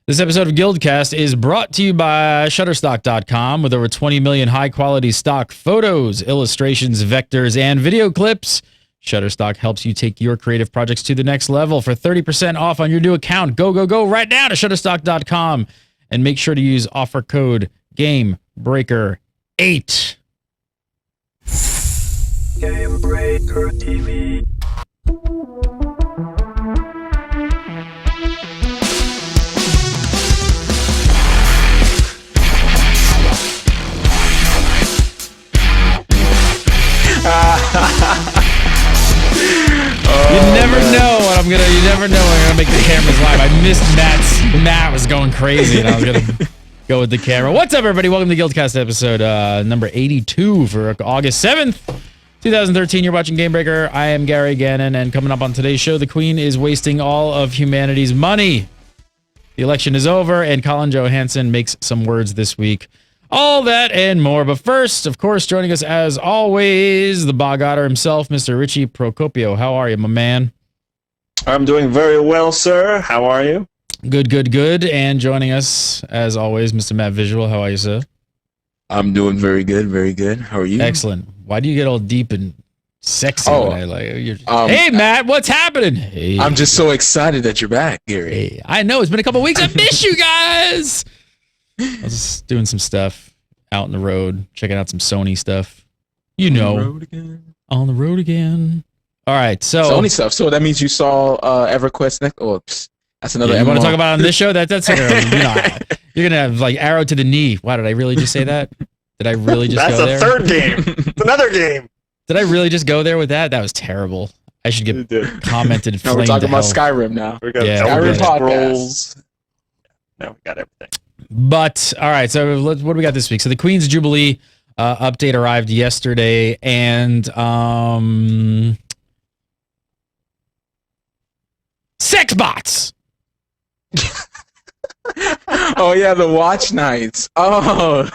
This episode of GuildCast is brought to you by Shutterstock.com with over 20 million high-quality stock photos, illustrations, vectors, and video clips. Shutterstock helps you take your creative projects to the next level. For 30% off on your new account, go right now to Shutterstock.com and make sure to use offer code Gamebreaker8. Gamebreaker TV. You never know when I'm gonna make the cameras live. I missed Matt was going crazy and I was gonna go with the camera. What's up, everybody? Welcome to the GuildCast episode number 82 for August 7th, 2013. You're watching Gamebreaker. I am Gary Gannon, and coming up on today's show, the Queen is wasting all of humanity's money. The election is over, and Colin Johansson makes some words this week. All that and more. But first, of course, joining us as always, the bog otter himself, Mr. Richie Procopio. How are you, my man? I'm doing very well, sir. How are you? Good. And joining us, as always, Mr. Matt Visual. How are you, sir? I'm doing very good. How are you? Excellent. Why do you get all deep and sexy when I like you're hey, Matt, what's happening? Hey. I'm just so excited that you're back, Gary. Hey, I know. It's been a couple weeks. I miss you guys. I was just doing some stuff out on the road, checking out some Sony stuff. You know. On the road again. All right, so Sony stuff. So that means you saw EverQuest next. Oh, that's another. You want to talk about it on this show? That's you're gonna have like arrow to the knee. Why did I really just say that? Did I really just go there? That's a third game. It's another game. Did I really just go there with that? That was terrible. I should get commented. No, we're talking about Skyrim now. We got Skyrim Scrolls. No, we got everything. But all right, so what do we got this week? So the Queen's Jubilee update arrived yesterday, and sex bots. Oh yeah, the watch nights. Oh,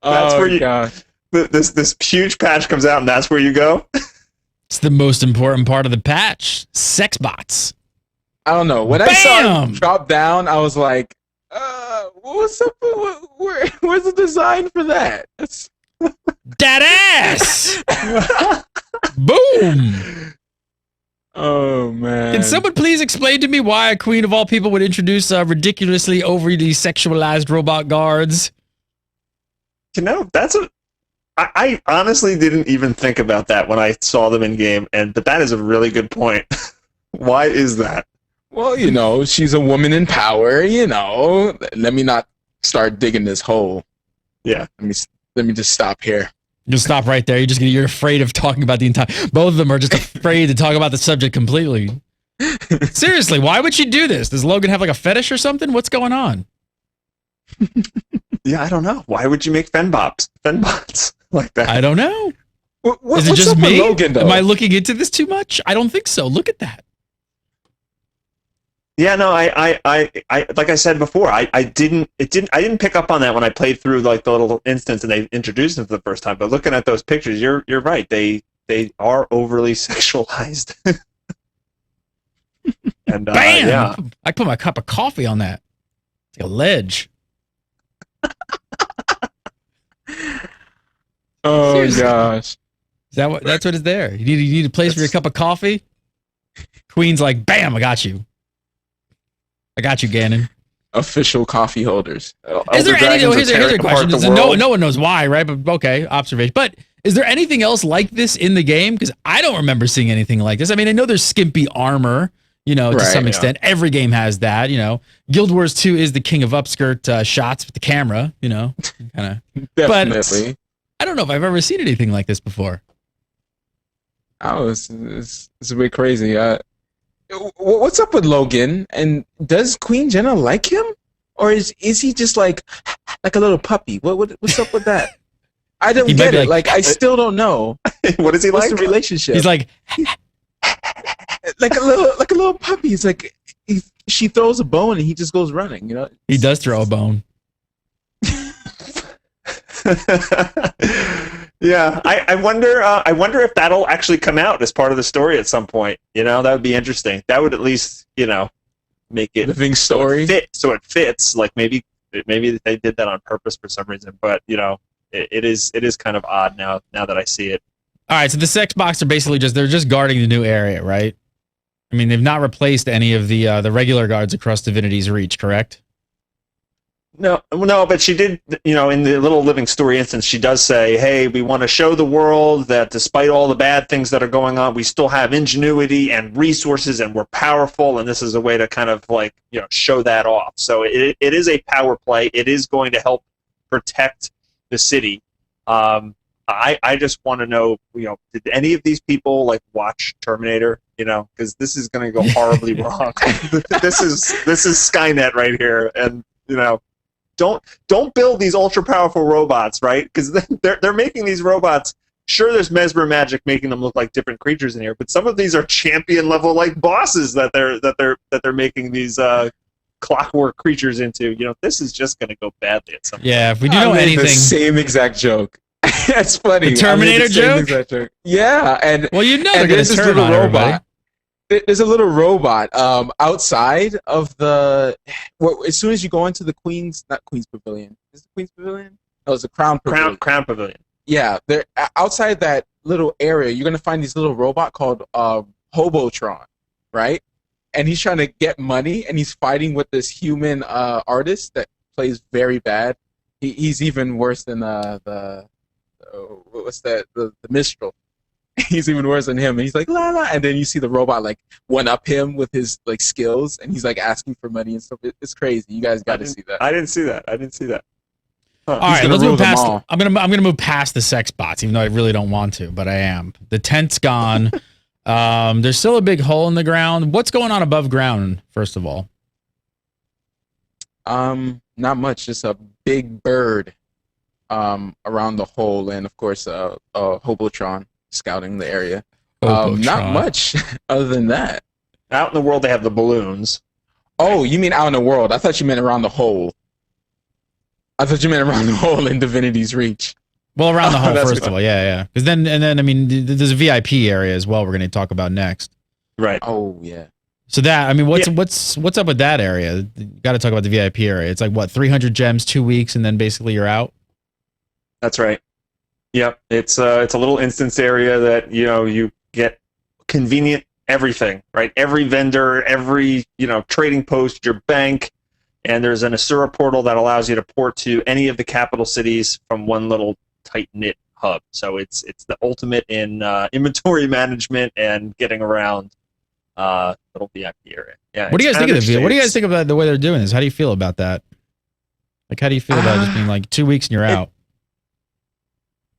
That's where you. Gosh. This huge patch comes out, and that's where you go. It's the most important part of the patch. Sex bots. I don't know. When I saw it drop down, I was like, what's up? Where's the design for that? That ass! Boom! Oh, man. Can someone please explain to me why a queen of all people would introduce ridiculously overly sexualized robot guards? You know, I honestly didn't even think about that when I saw them in game, but that is a really good point. Why is that? Well, you know, she's a woman in power, you know. Let me not start digging this hole. Yeah. Let me just stop here. Just stop right there. You're afraid of talking about the entire... Both of them are just afraid to talk about the subject completely. Seriously, why would she do this? Does Logan have like a fetish or something? What's going on? Yeah, I don't know. Why would you make fembots like that? I don't know. Is it just me? Logan, though? Am I looking into this too much? I don't think so. Look at that. Yeah, no, I like I said before, I didn't pick up on that when I played through like the little instance and they introduced them for the first time. But looking at those pictures, you're right. They are overly sexualized. And bam! Yeah. I put my cup of coffee on that. It's like a ledge. Oh, seriously. gosh. That's what is there? You need a place for your cup of coffee? Queen's like, bam, I got you. I got you, Gannon. Official coffee holders. Is there any? Here's a question. No one knows why, right? But okay, observation. But is there anything else like this in the game? Because I don't remember seeing anything like this. I mean, I know there's skimpy armor, you know, to some extent. Every game has that, you know. Guild Wars 2 is the king of upskirt shots with the camera, you know, kind of. Definitely. But I don't know if I've ever seen anything like this before. Oh, it's a bit crazy. What's up with Logan? And does Queen Jenna like him, or is he just like a little puppy? What's up with that? I don't get it. Like I still don't know. What is he like? What's the relationship? He's like like a little puppy. He's like she throws a bone and he just goes running. You know. He does throw a bone. Yeah, I wonder if that'll actually come out as part of the story at some point. You know, that would be interesting. That would at least, you know, make it living story. so it fits. Like maybe they did that on purpose for some reason, but it is kind of odd now that I see it. All right, so the sex box are basically they're just guarding the new area, right? I mean, they've not replaced any of the regular guards across Divinity's Reach, correct? No, but she did, in the little living story instance, she does say, hey, we want to show the world that despite all the bad things that are going on, we still have ingenuity and resources and we're powerful, and this is a way to kind of show that off. So it is a power play. It is going to help protect the city. I just want to know, did any of these people watch Terminator? Because this is going to go horribly wrong. This is Skynet right here, and don't build these ultra powerful robots, right? Because they're making these robots. Sure, there's mesmer magic making them look like different creatures in here, but some of these are champion level bosses that they're making these clockwork creatures into. This is just going to go badly at some point. Yeah, if we do know anything, the same exact joke. That's funny. The Terminator joke? Yeah, and well, they're going to turn on everybody. There's a little robot outside of as soon as you go into the not Queen's Pavilion. Is it the Queen's Pavilion? No, it's the Crown Pavilion. Crown Pavilion. Yeah, they're outside that little area. You're gonna find this little robot called Hobotron, right? And he's trying to get money, and he's fighting with this human artist that plays very bad. He's even worse than the Mistral. He's even worse than him, and he's like la la, and then you see the robot one up him with his skills, and he's asking for money and stuff. It's crazy. You guys got to see that. I didn't see that. Huh. All right, let's move past. I'm gonna move past the sex bots, even though I really don't want to, but I am. The tent's gone. There's still a big hole in the ground. What's going on above ground? First of all, not much. Just a big bird, around the hole, and of course, Hobotron scouting the area. Not much other than that. Out in the world, they have the balloons. Oh, you mean out in the world? I thought you meant around the hole. I thought you meant around the hole in Divinity's Reach. Well, around the hole, first of all, yeah. Because then, I mean, there's a VIP area as well. We're going to talk about next. Right. Oh, yeah. So that, I mean, what's up with that area? You got to talk about the VIP area. It's 300 gems, 2 weeks, and then basically you're out. That's right. Yep, it's a little instance area that you get convenient everything, right? Every vendor, every trading post, your bank, and there's an Asura portal that allows you to port to any of the capital cities from one little tight knit hub. So it's the ultimate in inventory management and getting around little VIP area. Yeah. What do you guys think of the? What do you guys think about the way they're doing this? How do you feel about that? How do you feel about it just being 2 weeks and you're out?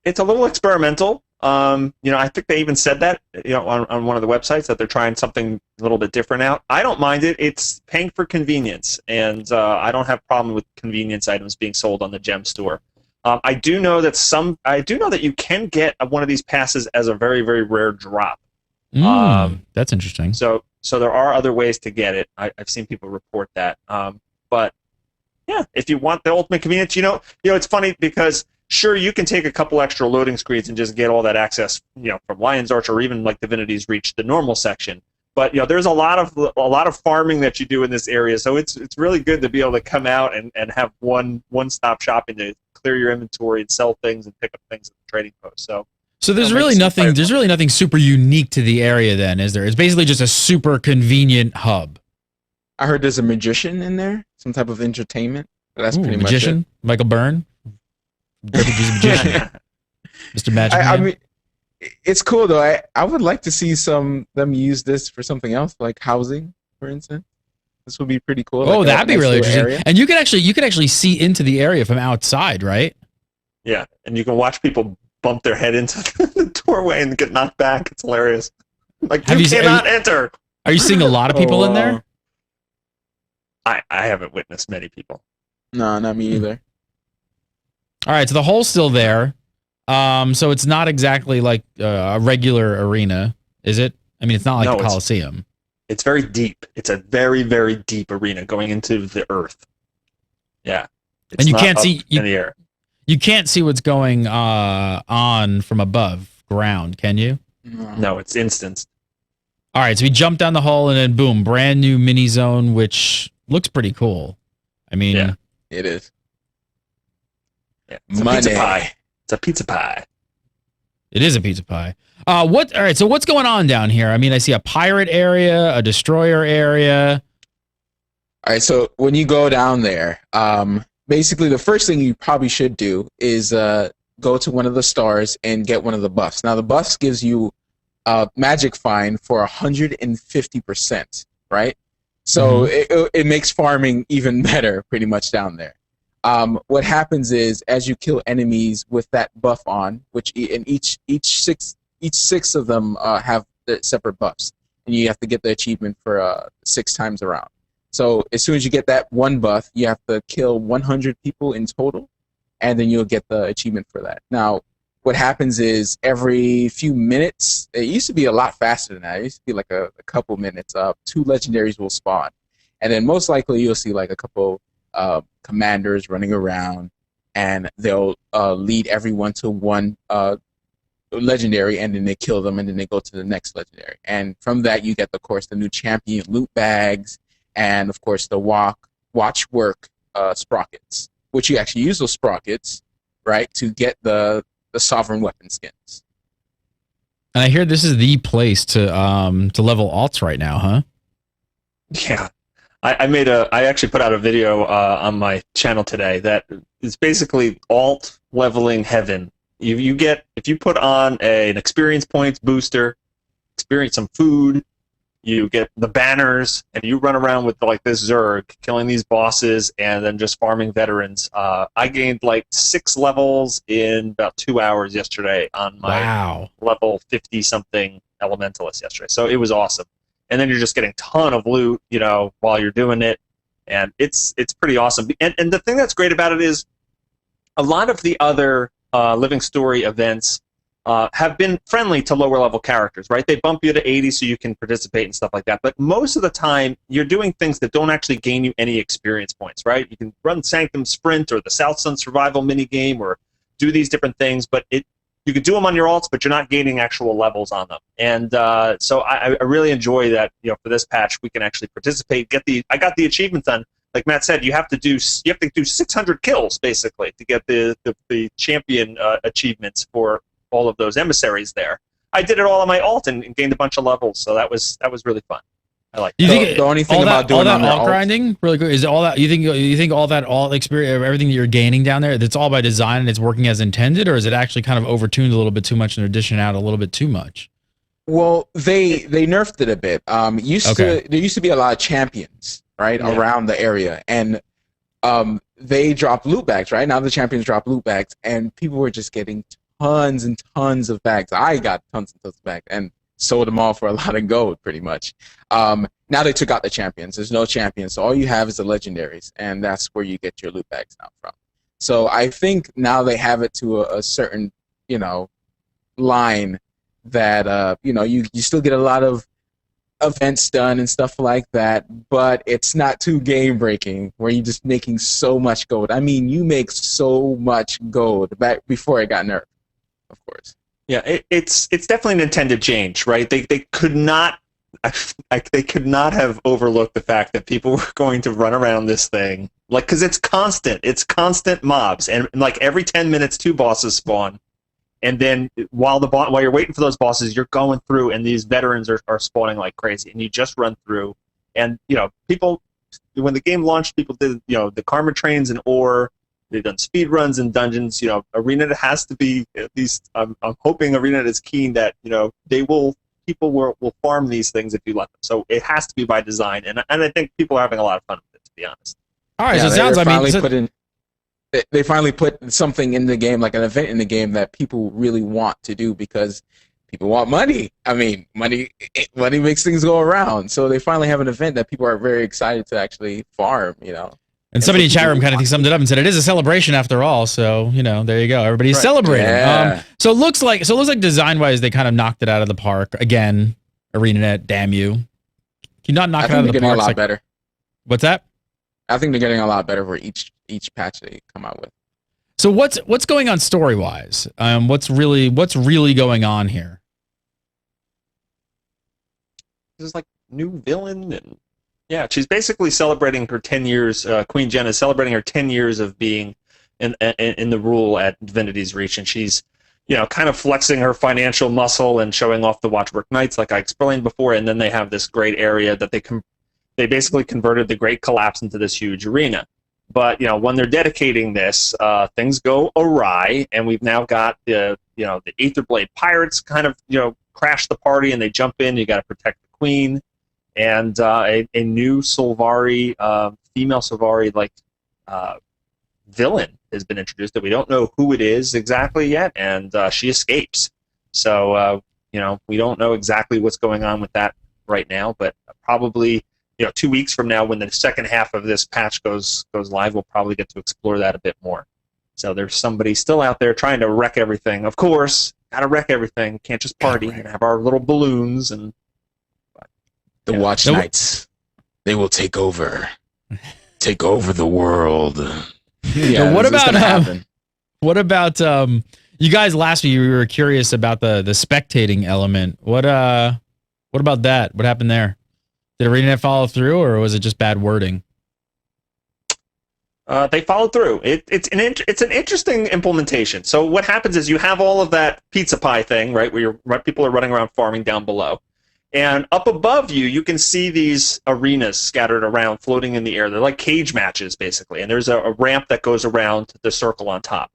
It's a little experimental. I think they even said that, on one of the websites that they're trying something a little bit different out. I don't mind it. It's paying for convenience, and I don't have a problem with convenience items being sold on the gem store. I do know that you can get one of these passes as a very, very rare drop. That's interesting. So there are other ways to get it. I've seen people report that. But yeah, if you want the ultimate convenience, it's funny because sure, you can take a couple extra loading screens and just get all that access, from Lion's Arch or even Divinity's Reach, the normal section. But there's a lot of farming that you do in this area, so it's really good to be able to come out and have one-stop shopping to clear your inventory and sell things and pick up things at the trading post. So there's really nothing. There's really nothing super unique to the area, then, is there? It's basically just a super convenient hub. I heard there's a magician in there, some type of entertainment. But that's pretty magician? much it. Michael Byrne. Magician. Mr. Magic Man. I mean, it's cool though. I would like to see them use this for something else, like housing, for instance. This would be pretty cool. Oh, that'd be really interesting. Area. And you could actually see into the area from outside, right? Yeah, and you can watch people bump their head into the doorway and get knocked back. It's hilarious. You cannot enter. Are you seeing a lot of people in there? I haven't witnessed many people. No, not me either. All right, so the hole's still there. So it's not exactly like a regular arena, is it? I mean, it's not like the Coliseum. It's very deep. It's a very, very deep arena going into the earth. Yeah. And you can't see in the air. You can't see what's going on from above ground, can you? No, it's instanced. All right, so we jump down the hole and then boom, brand new mini zone, which looks pretty cool. I mean, Yeah. It is. Yeah. It's a pizza pie. It's a pizza pie. It is a pizza pie. All right, so what's going on down here? I mean, I see a pirate area, a destroyer area. All right, so when you go down there, basically the first thing you probably should do is go to one of the stars and get one of the buffs. Now, the buffs gives you a magic find for 150%, right? So it makes farming even better pretty much down there. What happens is, as you kill enemies with that buff on, which each six of them have their separate buffs, and you have to get the achievement for 6 times around. So as soon as you get that one buff, you have to kill 100 people in total, and then you'll get the achievement for that. Now, what happens is every few minutes, it used to be a lot faster than that. It used to be like a couple minutes, 2 legendaries will spawn. And then most likely you'll see like a couple commanders running around, and they'll lead everyone to one legendary, and then they kill them, and then they go to the next legendary. And from that, you get, of course, the new champion loot bags, and of course the watchwork sprockets, which you actually use those sprockets, right, to get the sovereign weapon skins. And I hear this is the place to level alts right now, huh? Yeah. I actually put out a video on my channel today that is basically alt leveling heaven. You get, if you put on an experience points booster, experience some food, you get the banners, and you run around with like this Zerg, killing these bosses, and then just farming veterans. I gained like 6 levels in about 2 hours yesterday on my level 50-something Elementalist yesterday. So it was awesome. And then you're just getting a ton of loot, while you're doing it, and it's pretty awesome. And the thing that's great about it is a lot of the other Living Story events have been friendly to lower level characters, right? They bump you to 80 so you can participate and stuff like that. But most of the time, you're doing things that don't actually gain you any experience points, right? You can run Sanctum Sprint or the South Sun Survival minigame or do these different things, but you can do them on your alts, but you're not gaining actual levels on them. And so I really enjoy that. For this patch, we can actually participate. I got the achievement done. Like Matt said, you have to do 600 kills basically to get the champion achievements for all of those emissaries there. I did it all on my alt and gained a bunch of levels, so that was really fun. I like. You think the only thing about doing all that alt alt grinding really good is all that you think all that alt experience, everything that you're gaining down there, that's all by design and it's working as intended, or is it actually kind of overtuned a little bit too much and they're dishing out a little bit too much? Well, they nerfed it a bit. There used to be a lot of champions around the area, and they dropped loot bags. Right now, the champions drop loot bags, and people were just getting tons and tons of bags. I got tons and tons of bags and sold them all for a lot of gold, pretty much. Now they took out the champions. There's no champions, so all you have is the legendaries, and that's where you get your loot bags now from. So I think now they have it to a certain, line that, you still get a lot of events done and stuff like that, but it's not too game breaking where you're just making so much gold. I mean, you make so much gold back before it got nerfed, of course. Yeah, it's definitely an intended change, right? They could not have overlooked the fact that people were going to run around this thing, because it's constant mobs, and like every 10 minutes 2 bosses spawn, and then while you're waiting for those bosses, you're going through, and these veterans are spawning like crazy, and you just run through, and people, when the game launched, people did the karma trains and ore. They've done speed runs in dungeons. ArenaNet has to be, at least I'm hoping ArenaNet is keen that people will farm these things if you let them. So it has to be by design, and I think people are having a lot of fun with it, to be honest. All right, so it sounds they finally put something in the game, like an event in the game that people really want to do because people want money. I mean, money makes things go around. So they finally have an event that people are very excited to actually farm. And somebody in chat room kind of summed it up and said it is a celebration after all. So there you go. Everybody's celebrating. Yeah. So it looks like design wise they kind of knocked it out of the park again. ArenaNet, damn you! Can you not knock it out of the park? I think they're getting a lot better. What's that? I think they're getting a lot better for each patch they come out with. So what's going on story wise? What's really going on here? there's like new villain, and yeah, she's basically celebrating her 10 years. Queen Jen is celebrating her 10 years of being in the rule at Divinity's Reach, and she's kind of flexing her financial muscle and showing off the Watchwork Knights, like I explained before. And then they have this great area that they basically converted the Great Collapse into this huge arena. But when they're dedicating this, things go awry, and we've now got the Aetherblade pirates kind of crash the party, and they jump in. You got to protect the queen, and a new Sylvari, female Sylvari villain has been introduced that we don't know who it is exactly yet, and she escapes. So we don't know exactly what's going on with that right now, but probably 2 weeks from now, when the second half of this patch goes live, we'll probably get to explore that a bit more. So there's somebody still out there trying to wreck everything. Of course, gotta wreck everything. Can't just party and have our little balloons and the Watch Knights. They will take over the world. Yeah. What about you guys? Last week you were curious about the spectating element. What about that? What happened there? Did ArenaNet follow through, or was it just bad wording? They followed through. It's an interesting implementation. So what happens is you have all of that pizza pie thing, right, where people are running around farming down below, and up above you can see these arenas scattered around, floating in the air. They're like cage matches, basically, and there's a ramp that goes around the circle on top,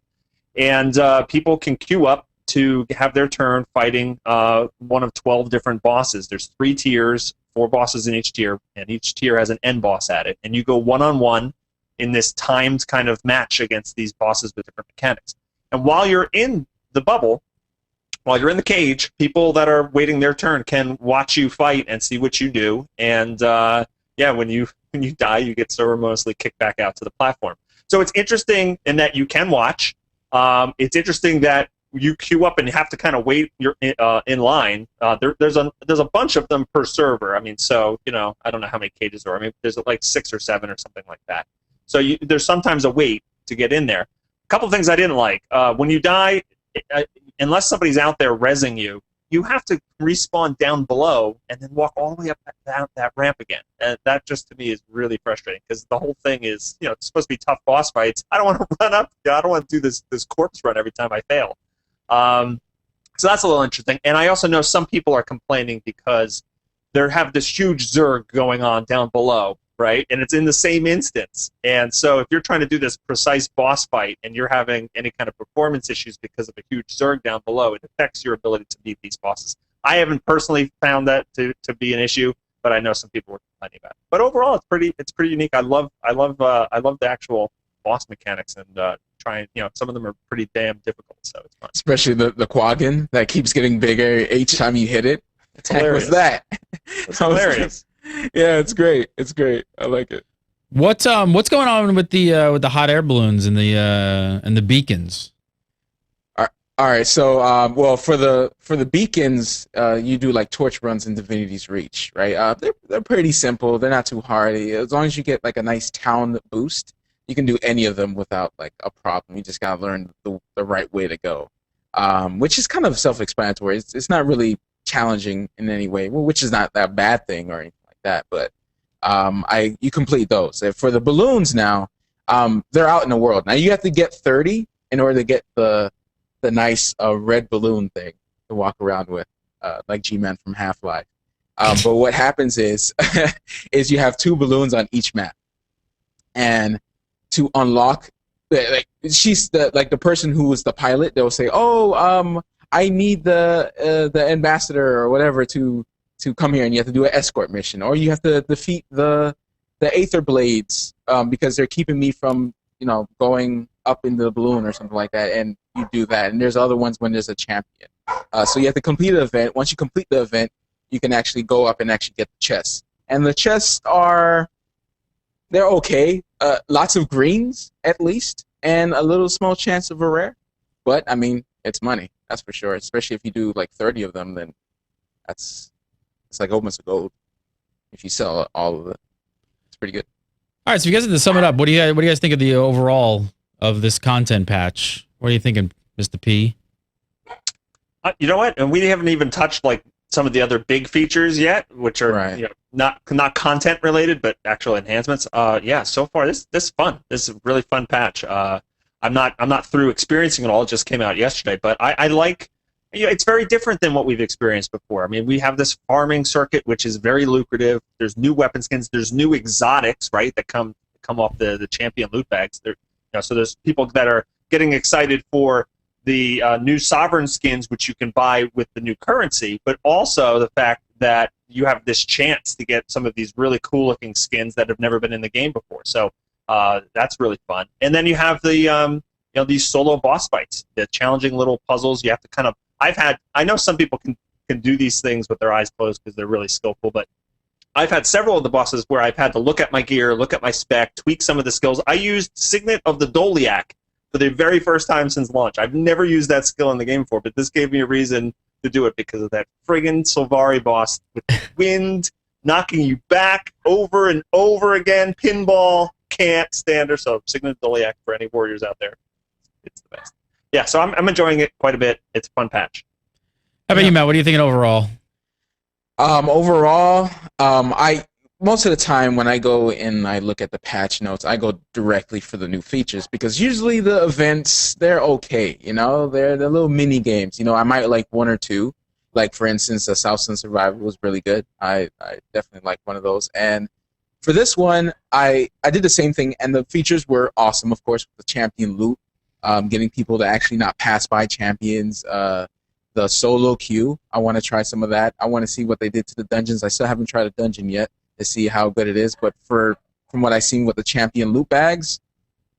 and people can queue up to have their turn fighting one of 12 different bosses. There's 3 tiers. 4 bosses in each tier, and each tier has an end boss at it. And you go one-on-one in this timed kind of match against these bosses with different mechanics. And while you're in the bubble, while you're in the cage, people that are waiting their turn can watch you fight and see what you do. And when you die, you get ceremoniously kicked back out to the platform. So it's interesting in that you can watch. It's interesting that you queue up and you have to kind of wait. You're in line. There's a bunch of them per server. I mean, so I don't know how many cages there are. I mean, there's like 6 or 7 or something like that. So there's sometimes a wait to get in there. A couple of things I didn't like. When you die, unless somebody's out there rezzing you, you have to respawn down below and then walk all the way up that ramp again. And that just to me is really frustrating, because the whole thing is it's supposed to be tough boss fights. I don't want to run up. I don't want to do this corpse run every time I fail. So that's a little interesting. And I also know some people are complaining because they have this huge Zerg going on down below, right? And it's in the same instance. And so if you're trying to do this precise boss fight and you're having any kind of performance issues because of a huge Zerg down below, it affects your ability to beat these bosses. I haven't personally found that to be an issue, but I know some people were complaining about it. But overall, it's pretty unique. I love the actual boss mechanics, and some of them are pretty damn difficult, so it's fun. Especially the Quaggin that keeps getting bigger each time you hit it. It's hilarious. What's that? It's hilarious. Yeah, it's great. It's great. I like it. What's going on with the hot air balloons and the beacons? All right. So, for the beacons, you do like torch runs in Divinity's Reach, right? They're pretty simple. They're not too hard. As long as you get like a nice town boost, you can do any of them without like a problem. You just gotta learn the right way to go, which is kind of self-explanatory. It's not really challenging in any way, which is not that bad thing or anything like that. But you complete those. For the balloons now, they're out in the world. Now you have to get 30 in order to get the nice red balloon thing to walk around with, like G-Man from Half-Life. But what happens is you have 2 balloons on each map, and to unlock, she's the person who was the pilot. They'll say, I need the ambassador or whatever to come here, and you have to do an escort mission, or you have to defeat the Aether Blades because they're keeping me from going up into the balloon or something like that, and you do that. And there's other ones when there's a champion. So you have to complete an event. Once you complete the event, you can actually go up and actually get the chests. And the chests they're okay. Lots of greens, at least, and a little small chance of a rare. But, I mean, it's money, that's for sure. Especially if you do like 30 of them, then it's like almost a gold if you sell all of it. It's pretty good. All right, so you guys have to sum it up. What do you guys think of the overall of this content patch? What are you thinking, Mr. P? You know what? And we haven't even touched like some of the other big features yet, which are not content related, but actual enhancements. So far this is fun. This is a really fun patch. I'm not through experiencing it all. It just came out yesterday, but I like. It's very different than what we've experienced before. I mean, we have this farming circuit, which is very lucrative. There's new weapon skins. There's new exotics, right, that come off the champion loot bags. So there's people that are getting excited for the new sovereign skins, which you can buy with the new currency, but also the fact that you have this chance to get some of these really cool-looking skins that have never been in the game before. So that's really fun. And then you have the these solo boss fights, the challenging little puzzles. You have to kind of. I know some people can do these things with their eyes closed because they're really skillful, but I've had several of the bosses where I've had to look at my gear, look at my spec, tweak some of the skills. I used Signet of the Doliac for the very first time since launch. I've never used that skill in the game before, but this gave me a reason to do it because of that friggin' Sylvari boss with the wind knocking you back over and over again. Pinball, can't stand her. So Signet of the Doliac for any warriors out there. It's the best. Yeah, so I'm enjoying it quite a bit. It's a fun patch. How about you, Matt? What are you thinking overall? I most of the time when I go and I look at the patch notes, I go directly for the new features because usually the events, they're okay. They're the little mini games. I might like one or two. Like, for instance, the South Sun Survival was really good. I definitely like one of those. And for this one, I did the same thing, and the features were awesome, of course, with the champion loot. Getting people to actually not pass by champions. The solo queue, I want to try some of that. I want to see what they did to the dungeons. I still haven't tried a dungeon yet to see how good it is, but from what I've seen with the champion loot bags,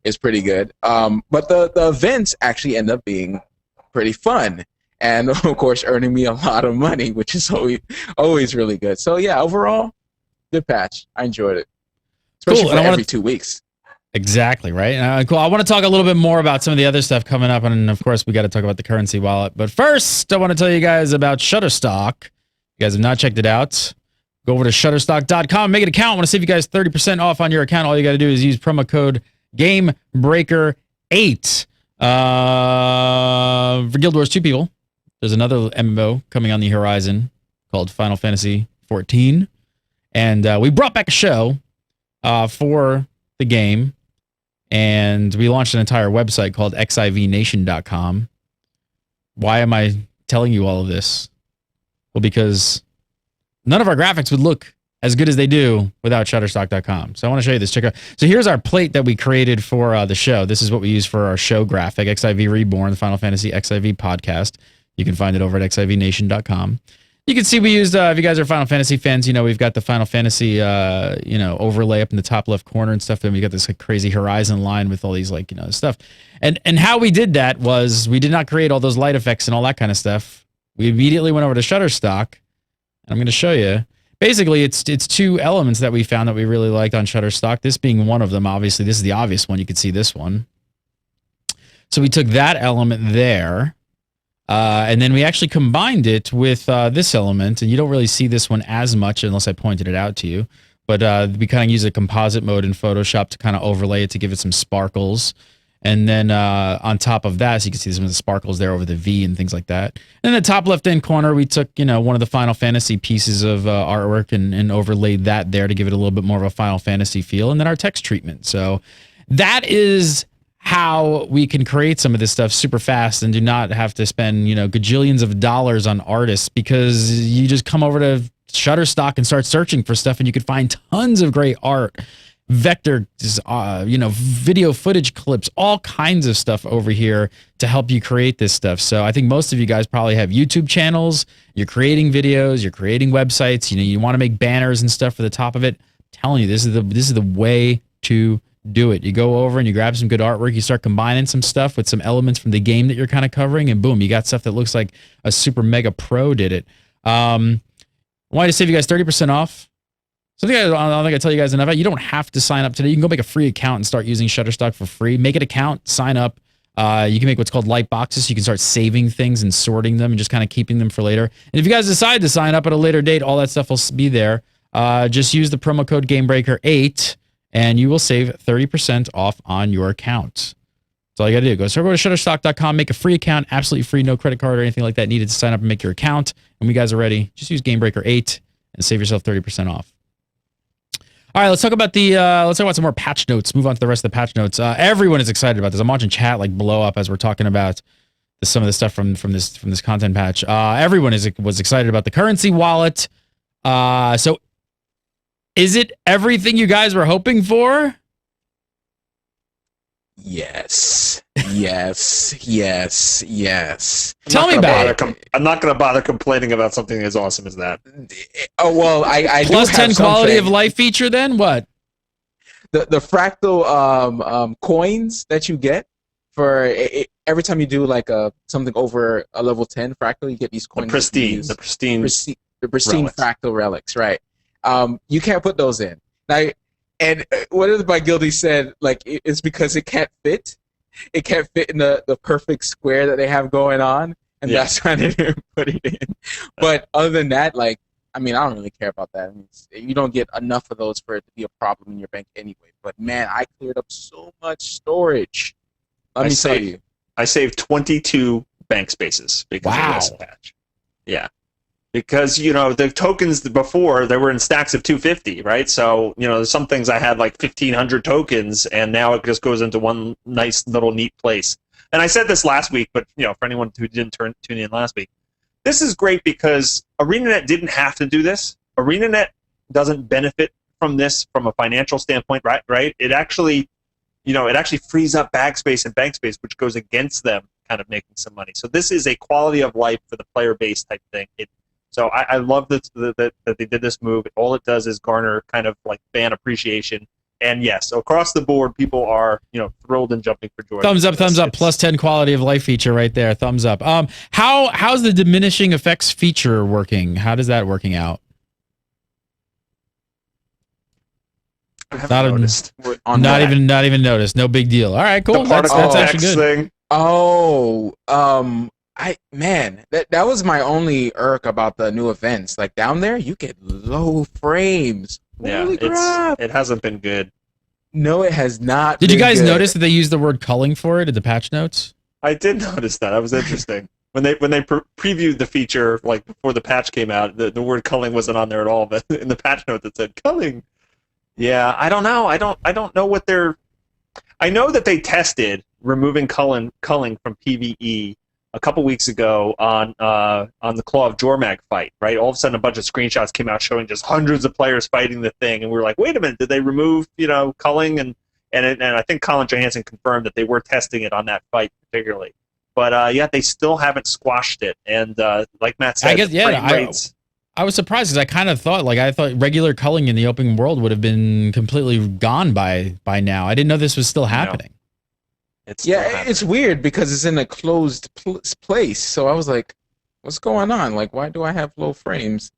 it's pretty good. But the events actually end up being pretty fun, and of course earning me a lot of money, which is always really good. So yeah, overall, good patch. I enjoyed it, especially for every 2 weeks. Exactly, right? Cool. I want to talk a little bit more about some of the other stuff coming up, and of course, we got to talk about the currency wallet. But first, I want to tell you guys about Shutterstock. If you guys have not checked it out, go over to Shutterstock.com, make an account. I want to save you guys 30% off on your account. All you got to do is use promo code GameBreaker8. For Guild Wars 2 people, there's another MMO coming on the horizon called Final Fantasy 14. And we brought back a show for the game. And we launched an entire website called xivnation.com. Why am I telling you all of this? Well, because none of our graphics would look as good as they do without Shutterstock.com. So I want to show you this. Check out. So here's our plate that we created for the show. This is what we use for our show graphic, XIV Reborn, the Final Fantasy XIV podcast. You can find it over at xivnation.com. You can see we used, if you guys are Final Fantasy fans, we've got the Final Fantasy, overlay up in the top left corner and stuff. Then we got this crazy horizon line with all these, stuff. And how we did that was we did not create all those light effects and all that kind of stuff. We immediately went over to Shutterstock. And I'm going to show you. Basically, it's two elements that we found that we really liked on Shutterstock. This being one of them. Obviously, this is the obvious one. You could see this one. So we took that element there. And then we actually combined it with this element, and you don't really see this one as much unless I pointed it out to you. But we kind of use a composite mode in Photoshop to kind of overlay it to give it some sparkles. And then on top of that, so you can see some of the sparkles there over the V and things like that. And in the top left-hand corner, we took one of the Final Fantasy pieces of artwork and overlaid that there to give it a little bit more of a Final Fantasy feel. And then our text treatment. So that is how we can create some of this stuff super fast and do not have to spend, gajillions of dollars on artists, because you just come over to Shutterstock and start searching for stuff and you could find tons of great art, vector, video footage clips, all kinds of stuff over here to help you create this stuff. So I think most of you guys probably have YouTube channels, you're creating videos, you're creating websites, you want to make banners and stuff for the top of it. I'm telling you, this is the way to do it. You go over and you grab some good artwork, you start combining some stuff with some elements from the game that you're kind of covering, and boom, you got stuff that looks like a super mega pro did it. I wanted to save you guys 30% off. Something I don't think I tell you guys enough about. You don't have to sign up today. You can go make a free account and start using Shutterstock for free. Make an account, sign up. You can make what's called light boxes. So you can start saving things and sorting them and just kind of keeping them for later. And if you guys decide to sign up at a later date, all that stuff will be there. Just use the promo code GameBreaker8 and you will save 30% off on your account. That's all you got to do. Go to shutterstock.com, make a free account, absolutely free, no credit card or anything like that needed to sign up and make your account. When you guys are ready, just use Gamebreaker 8 and save yourself 30% off. All right, let's talk about some more patch notes. Move on to the rest of the patch notes. Everyone is excited about this. I'm watching chat like blow up as we're talking about some of the stuff from this content patch. Everyone was excited about the currency wallet. So is it everything you guys were hoping for? Yes. Yes. Yes. Yes. Tell me about it. I'm not going to bother complaining about something as awesome as that. Oh, well, I Plus do 10 have quality something. of life feature then? What? The fractal coins that you get for every time you do like something over a level 10 fractal, you get these coins. The pristine relics. Fractal relics, right? You can't put those in. Now, and what is my guildie said, like, it's because it can't fit. It can't fit in the perfect square that they have going on, and that's why they didn't put it in. But other than that, like, I mean, I don't really care about that. I mean, you don't get enough of those for it to be a problem in your bank anyway. But man, I cleared up so much storage. Let me tell you. I saved 22 bank spaces because of this patch. Yeah. Because, the tokens before, they were in stacks of 250, right? So, there's some things I had like 1,500 tokens, and now it just goes into one nice little neat place. And I said this last week, but, for anyone who didn't tune in last week, this is great because ArenaNet didn't have to do this. ArenaNet doesn't benefit from this from a financial standpoint, right? It actually, frees up bag space and bank space, which goes against them kind of making some money. So this is a quality of life for the player base type thing. So I love that they did this move. All it does is garner kind of like fan appreciation. And yes, across the board, people are thrilled and jumping for joy. Thumbs up. Plus 10 quality of life feature right there. Thumbs up. How's the diminishing effects feature working? How does that working out? I haven't noticed. Not even noticed. No big deal. All right, cool. That's actually good. Thing. That was my only irk about the new events. Like down there, you get low frames. Holy crap! It hasn't been good. No, it has not. Did you guys notice that they used the word culling for it in the patch notes? I did notice that. That was interesting. When they previewed the feature, like before the patch came out, the word culling wasn't on there at all. But in the patch note that said culling. Yeah, I don't know. I don't know what they're. I know that they tested removing culling from PvE a couple weeks ago on the Claw of Jormag fight, right? All of a sudden, a bunch of screenshots came out showing just hundreds of players fighting the thing, and we were like, wait a minute, did they remove culling? And I think Colin Johansson confirmed that they were testing it on that fight particularly, but they still haven't squashed it. And like Matt said, I guess I was surprised because I kind of thought regular culling in the open world would have been completely gone by now. I didn't know this was still happening. It's weird because it's in a closed place. So I was like, "What's going on? Like, why do I have low frames?"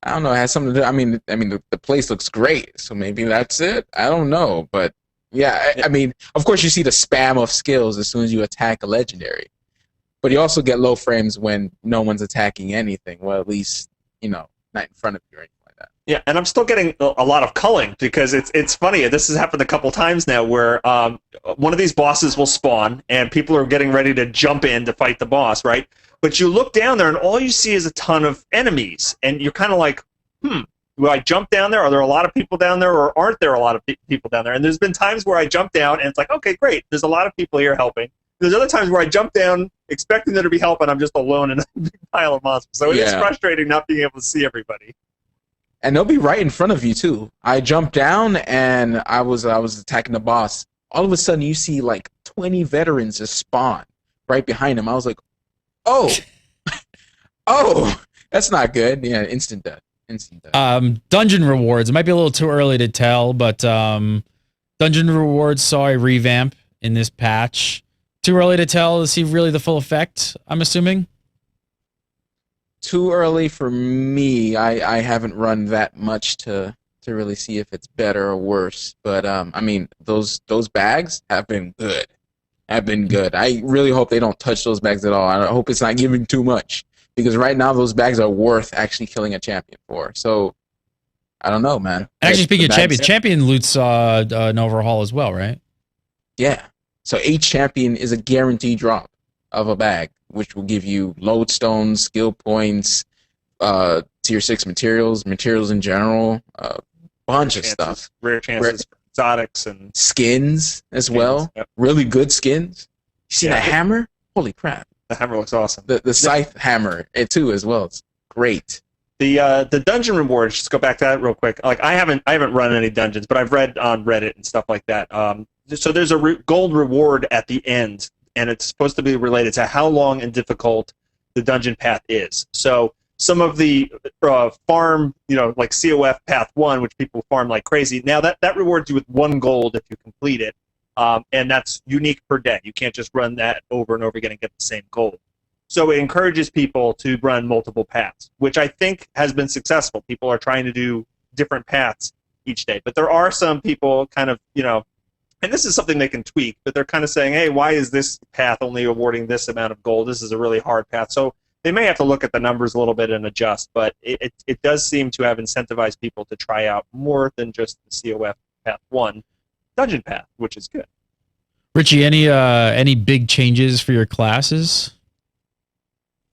I don't know. It has something to do. I mean, the place looks great, so maybe that's it. I don't know, but I mean, of course, you see the spam of skills as soon as you attack a legendary, but you also get low frames when no one's attacking anything. Well, at least not in front of you or anything like that. Yeah, and I'm still getting a lot of culling because it's funny. This has happened a couple times now where one of these bosses will spawn and people are getting ready to jump in to fight the boss, right? But you look down there and all you see is a ton of enemies, and you're kind of like, will I jump down there? Are there a lot of people down there, or aren't there a lot of people down there? And there's been times where I jump down and it's like, okay, great, there's a lot of people here helping. There's other times where I jump down expecting there to be help and I'm just alone in a big pile of monsters. So it is frustrating not being able to see everybody. And they'll be right in front of you too. I jumped down and I was attacking the boss. All of a sudden you see like 20 veterans just spawn right behind him. I was like, oh, that's not good. Yeah, instant death. Dungeon rewards. It might be a little too early to tell, but dungeon rewards saw a revamp in this patch. Too early to tell to see really the full effect, I'm assuming? Too early for me. I haven't run that much to really see if it's better or worse. But, I mean, those bags have been good. I really hope they don't touch those bags at all. I hope it's not giving too much. Because right now, those bags are worth actually killing a champion for. So, I don't know, man. Actually, speaking of champions, champion loot saw an overhaul as well, right? Yeah. So each champion is a guaranteed drop of a bag, which will give you lodestones, skill points, tier 6 materials in general, bunch of stuff. Rare chances for exotics and skins as well. Yep. Really good skins. You see that hammer? Holy crap. The hammer looks awesome. The scythe hammer, it too as well. It's great. The dungeon rewards, just go back to that real quick. Like I haven't run any dungeons, but I've read on Reddit and stuff like that. So there's a gold reward at the end, and it's supposed to be related to how long and difficult the dungeon path is. So some of the farm, like COF Path 1, which people farm like crazy, now that rewards you with 1 gold if you complete it, and that's unique per day. You can't just run that over and over again and get the same gold. So it encourages people to run multiple paths, which I think has been successful. People are trying to do different paths each day. But there are some people kind of, and this is something they can tweak, but they're kind of saying, hey, why is this path only awarding this amount of gold? This is a really hard path. So they may have to look at the numbers a little bit and adjust, but it does seem to have incentivized people to try out more than just the COF Path 1 dungeon path, which is good. Richie, any big changes for your classes?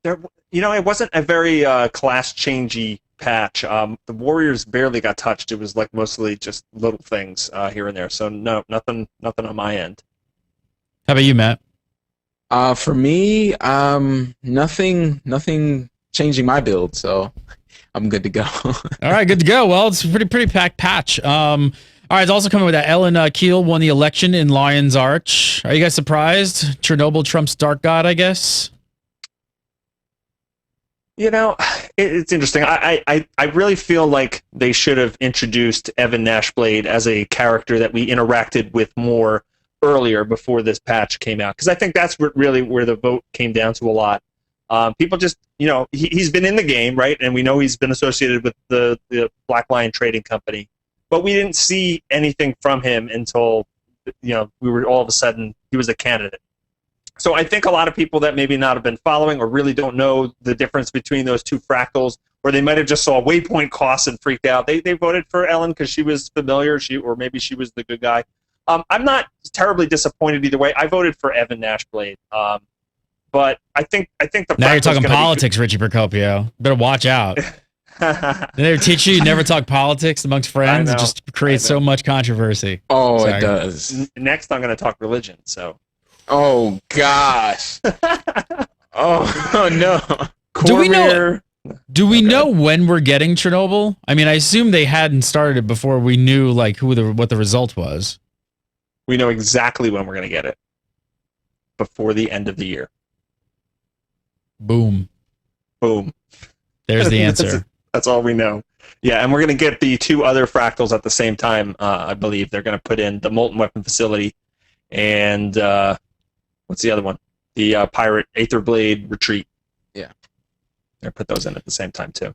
There, it wasn't a very class-changey patch. The Warriors barely got touched. It was like mostly just little things here and there. So no, nothing on my end. How about you, Matt? For me, nothing changing my build, so I'm good to go. All right, good to go. Well, it's a pretty packed patch. All right, it's also coming with that. Ellen Keel won the election in Lion's Arch. Are you guys surprised? Chernobyl trumps Dark God, I guess. It's interesting. I really feel like they should have introduced Evan Nashblade as a character that we interacted with more earlier before this patch came out, because I think that's really where the vote came down to a lot. People just, he's been in the game, right? And we know he's been associated with the Black Lion Trading Company, but we didn't see anything from him until, we were all of a sudden, he was a candidate. So I think a lot of people that maybe not have been following or really don't know the difference between those two fractals, or they might have just saw waypoint costs and freaked out. They voted for Ellen because she was familiar, or maybe she was the good guy. I'm not terribly disappointed either way. I voted for Evan Nashblade, but I think the now you're talking politics, Richie Procopio. Better watch out. They never teach you never talk politics amongst friends. It just creates so much controversy. Oh, sorry. It does. Next, I'm going to talk religion. So. Oh gosh. Oh no. Do we know when we're getting Chernobyl? I mean, I assume they hadn't started it before we knew like what the result was. We know exactly when we're going to get it. Before the end of the year. Boom. Boom. There's the answer. That's all we know. Yeah, and we're going to get the 2 other fractals at the same time, I believe. They're going to put in the Molten Weapon Facility and what's the other one? The Pirate Aether Blade Retreat. Yeah. They're put those in at the same time, too.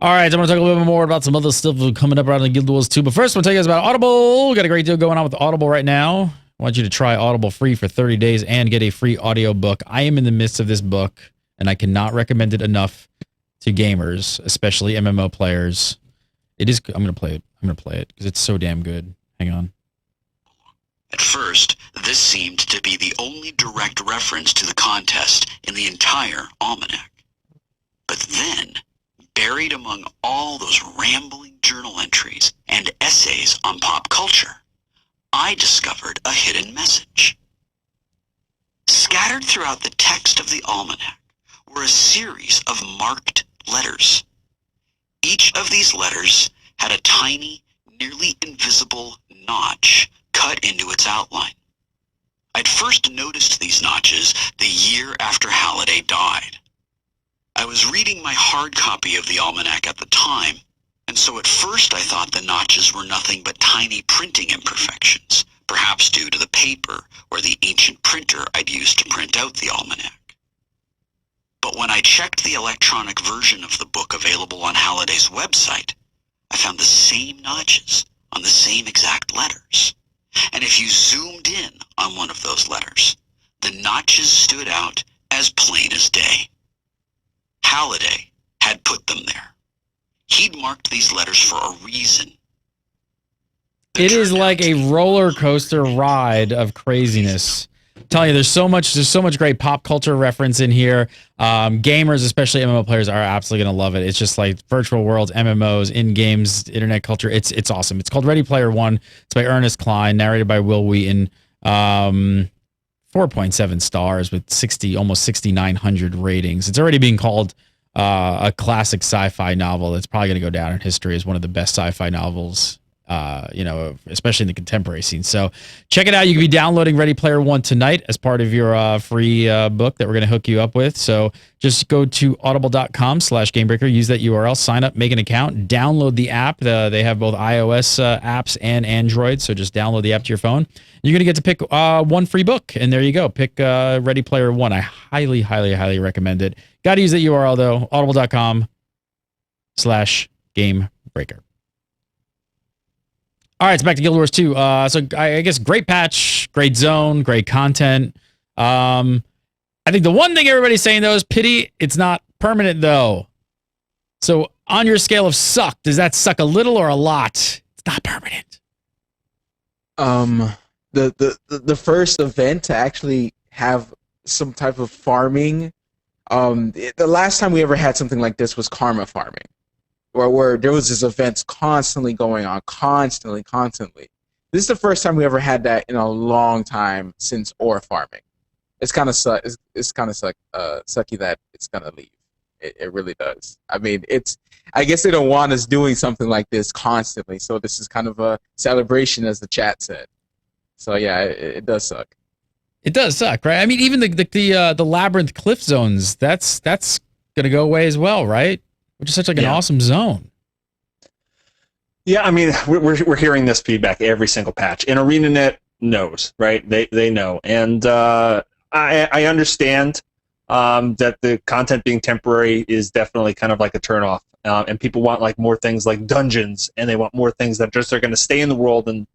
All right, I'm going to talk a little bit more about some other stuff coming up around the Guild Wars 2. But first, I'm going to tell you guys about Audible. Got a great deal going on with Audible right now. I want you to try Audible free for 30 days and get a free audiobook. I am in the midst of this book, and I cannot recommend it enough to gamers, especially MMO players. It is. I'm going to play it. I'm going to play it because it's so damn good. Hang on. At first, this seemed to be the only direct reference to the contest in the entire almanac. But then, buried among all those rambling journal entries and essays on pop culture, I discovered a hidden message. Scattered throughout the text of the almanac were a series of marked letters. Each of these letters had a tiny, nearly invisible notch cut into its outline. I'd first noticed these notches the year after Halliday died. I was reading my hard copy of the almanac at the time, and so at first I thought the notches were nothing but tiny printing imperfections, perhaps due to the paper or the ancient printer I'd used to print out the almanac. But when I checked the electronic version of the book available on Halliday's website, I found the same notches on the same exact letters. And if you zoomed in on one of those letters, the notches stood out as plain as day. Halliday had put them there. He'd marked these letters for a reason. It is like a roller coaster ride of craziness. I'm telling you, there's so much great pop culture reference in here. Gamers, especially MMO players, are absolutely gonna love it. It's just like virtual worlds, MMOs, in games, internet culture. It's awesome. It's called Ready Player One. It's by Ernest Cline, narrated by Will Wheaton. 4.7 stars with almost 6,900 ratings. It's already being called a classic sci-fi novel. That's probably going to go down in history as one of the best sci-fi novels, especially in the contemporary scene. So check it out. You can be downloading Ready Player One tonight as part of your free book that we're going to hook you up with. So just go to audible.com/Gamebreaker, use that URL, sign up, make an account, download the app. They have both iOS apps and Android. So just download the app to your phone. You're going to get to pick one free book. And there you go. Pick Ready Player One. I highly, highly, highly recommend it. Got to use that URL though, audible.com/Gamebreaker. All right, it's back to Guild Wars 2. So I guess great patch, great zone, great content. I think the one thing everybody's saying though is pity it's not permanent though. So on your scale of suck, does that suck a little or a lot? It's not permanent. The first event to actually have some type of farming. The last time we ever had something like this was karma farming. Where there was this events constantly going on, constantly. This is the first time we ever had that in a long time since ore farming. It's kind of sucky that it's gonna leave. It really does. I mean, I guess they don't want us doing something like this constantly. So this is kind of a celebration, as the chat said. So yeah, it does suck. It does suck, right? I mean, even the labyrinth cliff zones, that's gonna go away as well, right? Which is such like an awesome zone. Yeah, I mean, we're hearing this feedback every single patch, and ArenaNet knows, right? They know, and I understand that the content being temporary is definitely kind of like a turnoff, and people want like more things like dungeons, and they want more things that just are going to stay in the world and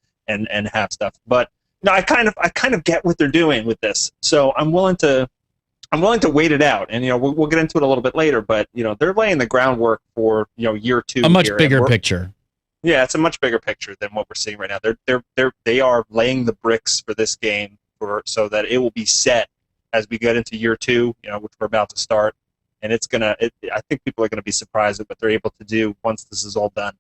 have stuff. But no, I kind of get what they're doing with this, so I'm willing to wait it out, and we'll get into it a little bit later. But they're laying the groundwork for year 2. A much bigger picture. Yeah, it's a much bigger picture than what we're seeing right now. They are laying the bricks for this game so that it will be set as we get into year 2, which we're about to start, and I think people are gonna be surprised at what they're able to do once this is all done.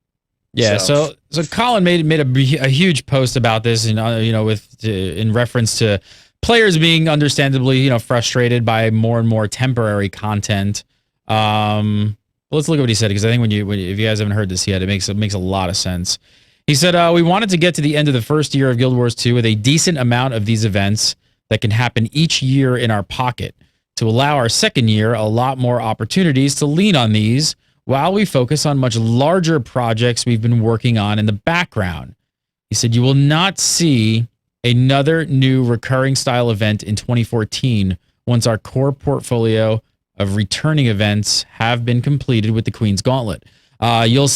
Yeah, so Colin made a huge post about this, and in reference to players being understandably, frustrated by more and more temporary content. Let's look at what he said, because I think if you guys haven't heard this yet, it makes a lot of sense. He said, we wanted to get to the end of the first year of Guild Wars 2 with a decent amount of these events that can happen each year in our pocket to allow our second year a lot more opportunities to lean on these while we focus on much larger projects we've been working on in the background. He said, you will not see another new recurring style event in 2014 once our core portfolio of returning events have been completed with the Queen's Gauntlet. You'll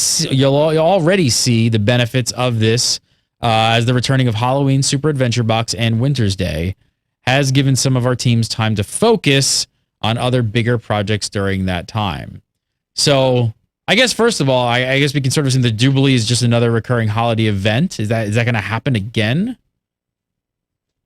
already see the benefits of this as the returning of Halloween Super Adventure Box and Winter's Day has given some of our teams time to focus on other bigger projects during that time. So I guess first of all, I guess we can sort of say the Jubilee is just another recurring holiday event. Is that going to happen again?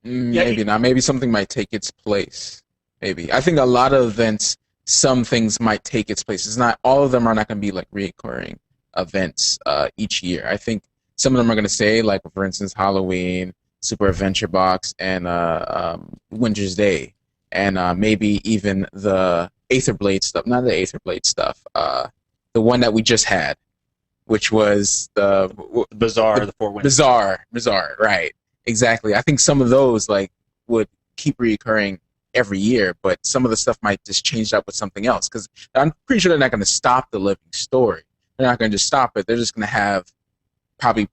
Maybe not. Maybe something might take its place. Maybe. I think a lot of events, some things might take its place. It's not all of them are not going to be like recurring events each year. I think some of them are going to stay, like for instance, Halloween, Super Adventure Box, and Winter's Day, and maybe even the Aetherblade stuff. Not the Aetherblade stuff. The one that we just had, which was the Bazaar, the 4 Winds. Bazaar, right? Exactly. I think some of those would keep reoccurring every year, but some of the stuff might just change up with something else, because I'm pretty sure they're not going to stop the living story. They're not going to just stop it. They're just going to have probably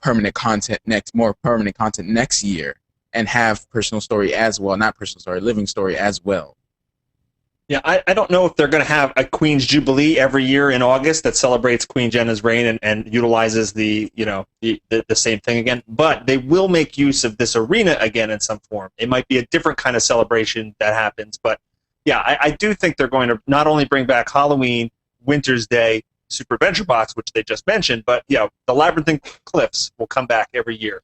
more permanent content next year, and have personal story as well. Not personal story, living story as well. Yeah, I don't know if they're going to have a Queen's Jubilee every year in August that celebrates Queen Jenna's reign and utilizes the same thing again. But they will make use of this arena again in some form. It might be a different kind of celebration that happens. But yeah, I do think they're going to not only bring back Halloween, Winter's Day, Super Adventure Box, which they just mentioned, but the Labyrinthine Cliffs will come back every year.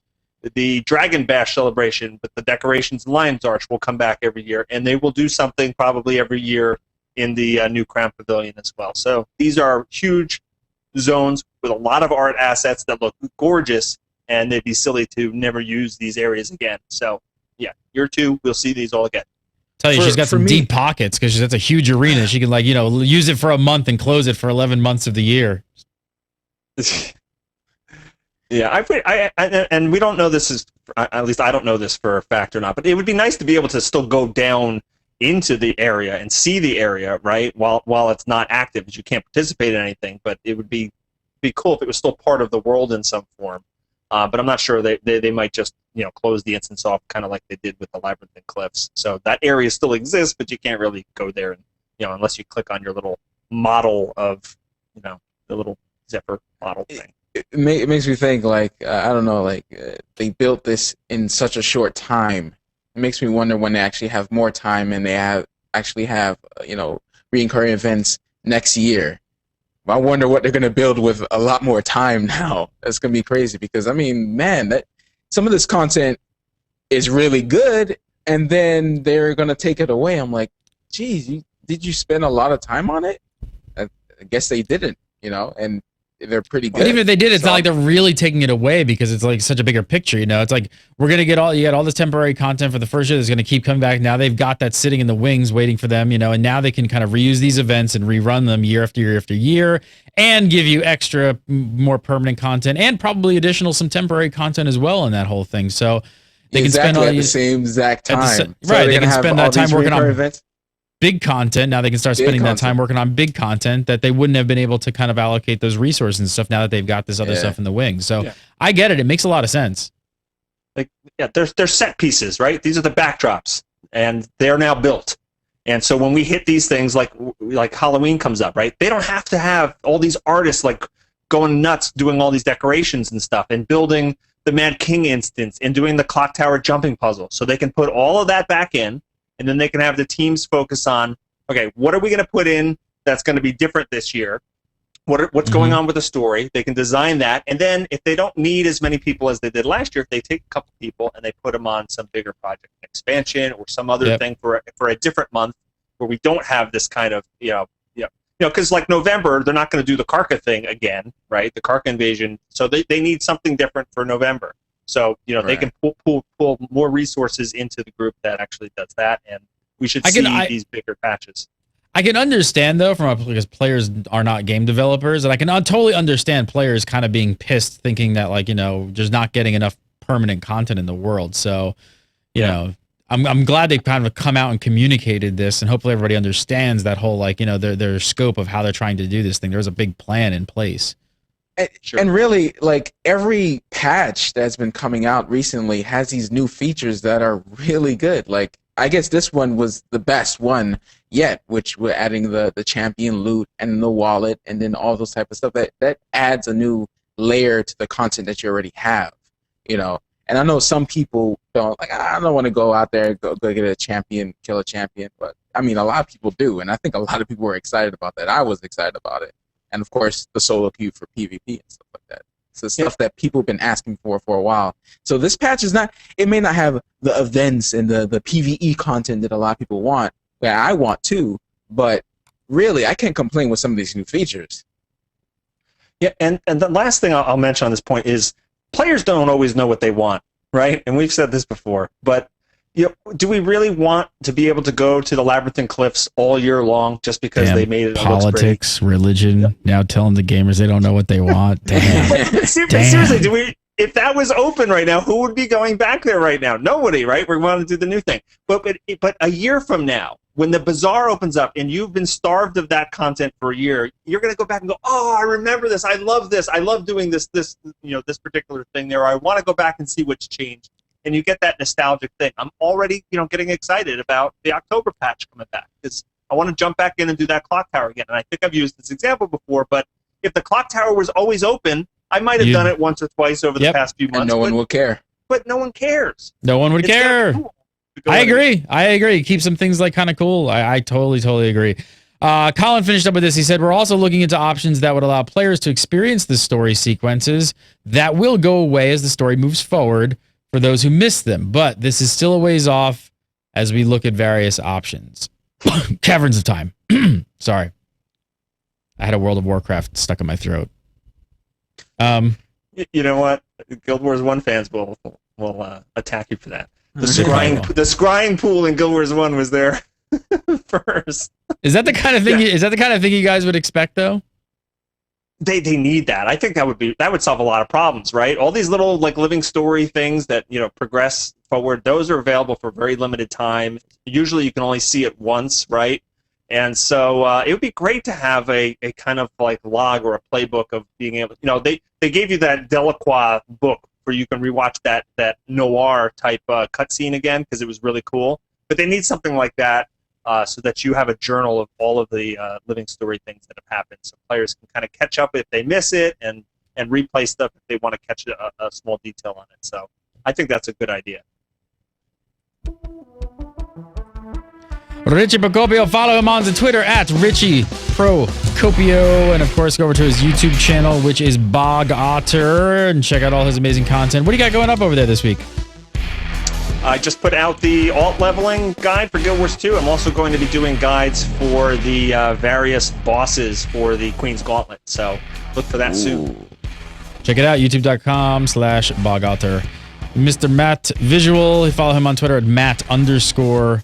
the Dragon Bash celebration with the decorations and Lion's Arch will come back every year, and they will do something probably every year in the new Crown Pavilion as well. So these are huge zones with a lot of art assets that look gorgeous, and they'd be silly to never use these areas again. So yeah, year 2, we'll see these all again. Tell you, she's got some deep pockets because that's a huge arena. She can use it for a month and close it for 11 months of the year. Yeah, and we don't know this is, at least I don't know this for a fact or not, but it would be nice to be able to still go down into the area and see the area, right, while it's not active, because you can't participate in anything, but it would be cool if it was still part of the world in some form. But I'm not sure they might just close the instance off, kind of like they did with the Labyrinthine Cliffs. So that area still exists, but you can't really go there, and unless you click on your little model of the little Zephyr model thing. It makes me think, like, I don't know, like, they built this in such a short time. It makes me wonder when they actually have more time and they actually have recurring events next year. I wonder what they're going to build with a lot more time now. That's going to be crazy because, I mean, man, some of this content is really good, and then they're going to take it away. I'm like, geez, did you spend a lot of time on it? I guess they didn't, and they're pretty good. But even if they did, it's not like they're really taking it away because it's like such a bigger picture. It's like we're gonna get all this temporary content for the first year that's gonna keep coming back. Now they've got that sitting in the wings waiting for them, and now they can kind of reuse these events and rerun them year after year after year, and give you extra, more permanent content and probably some temporary content as well in that whole thing. So they can spend all at the same exact time. Right, they can spend that time working on events. Big content. Now they can start spending that time working on big content that they wouldn't have been able to kind of allocate those resources and stuff now that they've got this other stuff in the wings. So I get it. It makes a lot of sense. They're set pieces, right? These are the backdrops, and they're now built. And so when we hit these things, like Halloween comes up, right? They don't have to have all these artists like going nuts doing all these decorations and stuff and building the Mad King instance and doing the Clock Tower jumping puzzle. So they can put all of that back in. And then they can have the teams focus on, okay, what are we going to put in that's going to be different this year? What's going on with the story? They can design that. And then if they don't need as many people as they did last year, if they take a couple people and they put them on some bigger project, an expansion or some other thing for a different month where we don't have this kind of, because like November, they're not going to do the Karka thing again, right? The Karka invasion. So they need something different for November. So, they can pull more resources into the group that actually does that, and we should see these bigger patches. I can understand, though, because players are not game developers, and I can totally understand players kind of being pissed thinking that, just not getting enough permanent content in the world. So, I'm glad they kind of come out and communicated this, and hopefully everybody understands that whole, their scope of how they're trying to do this thing. There's a big plan in place. And really, like, every patch that's been coming out recently has these new features that are really good. Like, I guess this one was the best one yet, which we're adding the champion loot and the wallet and then all those type of stuff. That adds a new layer to the content that you already have, And I know some people don't, I don't want to go out there and go get a champion, kill a champion. But, I mean, a lot of people do. And I think a lot of people were excited about that. I was excited about it. And, of course, the solo queue for PvP and stuff like that. So stuff that people have been asking for a while. So this patch is not, it may not have the events and the PvE content that a lot of people want, that I want too, but really, I can't complain with some of these new features. Yeah, and the last thing I'll mention on this point is players don't always know what they want, right? And we've said this before, but do we really want to be able to go to the Labyrinthine Cliffs all year long just because they made it? Politics, religion, now telling the gamers they don't know what they want. Damn. Seriously, if that was open right now, who would be going back there right now? Nobody, right? We want to do the new thing. But a year from now, when the bazaar opens up and you've been starved of that content for a year, you're going to go back and go, oh, I remember this. I love this. I love doing this particular thing there. I want to go back and see what's changed. And you get that nostalgic thing. I'm already, getting excited about the October patch coming back because I want to jump back in and do that clock tower again. And I think I've used this example before, but if the clock tower was always open, I might have done it once or twice over the past few months. And no one will care. But no one cares. No one would care. Cool I agree. Keep some things kind of cool. I totally agree. Colin finished up with this. He said, we're also looking into options that would allow players to experience the story sequences that will go away as the story moves forward for those who missed them. But this is still a ways off as we look at various options. Caverns of Time. Sorry. I had a World of Warcraft stuck in my throat. You know what? Guild Wars 1 fans will attack you for that. The scrying pool in Guild Wars 1 was there first. Is that the kind of thing? Yeah. Is that the kind of thing you guys would expect, though? They need that. I think that would solve a lot of problems, right? All these little like living story things that progress forward. Those are available for very limited time. Usually, you can only see it once, right? And so it would be great to have a kind of like log or a playbook of being able. They gave you that Delacroix book where you can rewatch that noir type cutscene again because it was really cool. But they need something like that so that you have a journal of all of the living story things that have happened, so players can kind of catch up if they miss it and replay stuff if they want to catch a small detail on it. So I think that's a good idea. Richie Procopio, follow him on the Twitter at Richie Procopio, and of course go over to his YouTube channel, which is Bog Otter, and check out all his amazing content. What do you got going up over there this week? I just put out the alt leveling guide for Guild Wars 2. I'm also going to be doing guides for the various bosses for the Queen's Gauntlet, so look for that soon. Check it out, youtube.com/bogotter. Mr. Matt Visual, follow him on Twitter at Matt_Visual.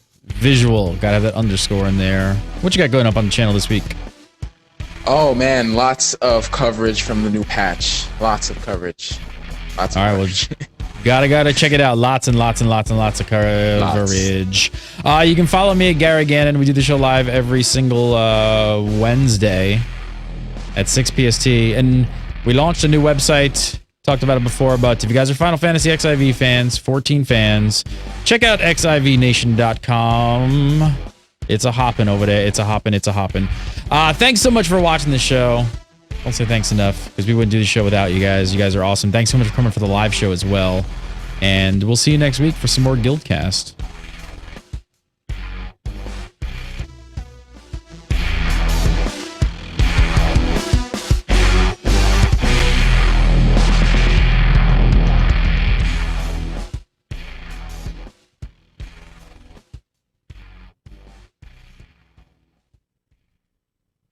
Gotta have that underscore in there. What you got going up on the channel this week? Oh man, lots of coverage from the new patch. Lots of coverage. All right, well, gotta check it out. Lots and lots of coverage. You can follow me at Gary Gannon. We do the show live every single Wednesday at 6 PST, and we launched a new website. Talked about it before, but if you guys are Final Fantasy XIV fans, 14 fans, check out xivnation.com. It's a hoppin' over there. It's a hoppin'. Thanks so much for watching the show. Don't say thanks enough, because we wouldn't do the show without you guys. You guys are awesome. Thanks so much for coming for the live show as well. And we'll see you next week for some more GuildCast.